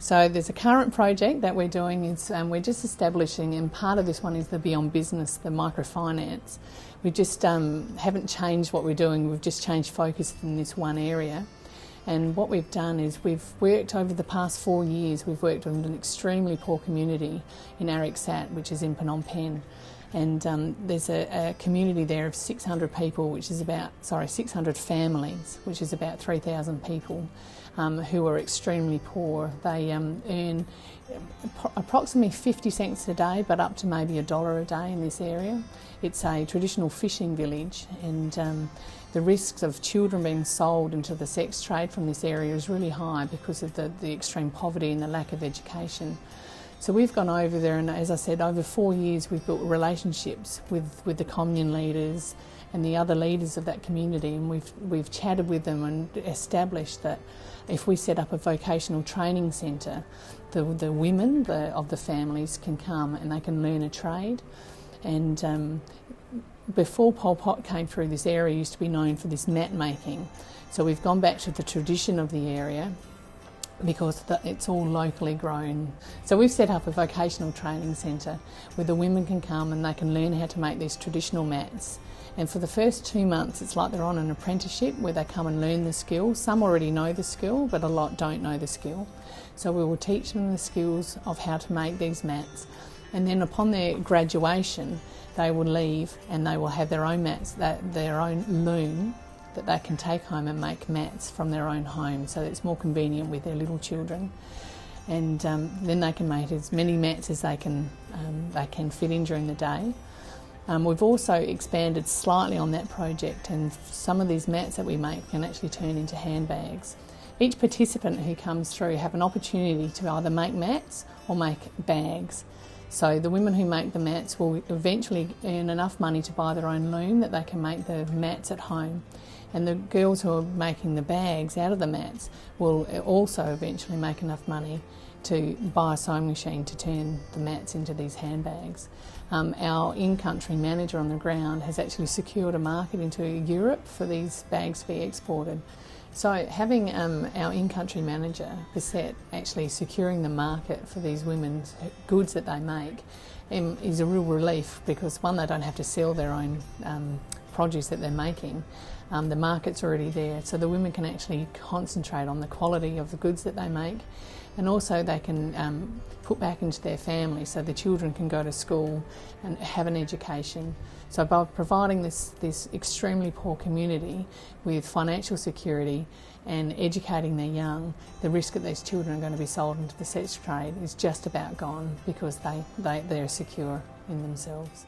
So there's a current project that we're doing is we're just establishing, and part of this one is the Beyond Business, the microfinance. We just haven't changed what we're doing, we've just changed focus in this one area. And what we've done is we've worked over the past 4 years, we've worked with an extremely poor community in Ariksat, which is in Phnom Penh. And there's a community there of 600 people, which is about, 600 families, which is about 3,000 people who are extremely poor. They earn approximately 50 cents a day, but up to maybe $1 a day in this area. It's a traditional fishing village, and the risks of children being sold into the sex trade from this area is really high because of the extreme poverty and the lack of education. So we've gone over there, and as I said, over 4 years we've built relationships with the commune leaders and the other leaders of that community, and we've chatted with them and established that if we set up a vocational training centre, the women of the families can come and they can learn a trade. And before Pol Pot came through, this area used to be known for this mat making. So we've gone back to the tradition of the area because it's all locally grown. So we've set up a vocational training centre where the women can come and they can learn how to make these traditional mats. And for the first 2 months it's like they're on an apprenticeship where they come and learn the skill. Some already know the skill, but a lot don't know the skill. So we will teach them the skills of how to make these mats. And then upon their graduation they will leave and they will have their own mats, their own loom that they can take home and make mats from their own home, so it's more convenient with their little children. And then they can make as many mats as they can fit in during the day. We've also expanded slightly on that project, and some of these mats that we make can actually turn into handbags. Each participant who comes through have an opportunity to either make mats or make bags. So the women who make the mats will eventually earn enough money to buy their own loom that they can make the mats at home. And the girls who are making the bags out of the mats will also eventually make enough money to buy a sewing machine to turn the mats into these handbags. Our in-country manager on the ground has actually secured a market into Europe for these bags to be exported. So having our in-country manager, Bissette, actually securing the market for these women's goods that they make is a real relief, because one, they don't have to sell their own produce that they're making. The market's already there, so the women can actually concentrate on the quality of the goods that they make, and also they can put back into their family, so the children can go to school and have an education. So by providing this extremely poor community with financial security and educating their young, the risk that these children are going to be sold into the sex trade is just about gone, because they're secure in themselves.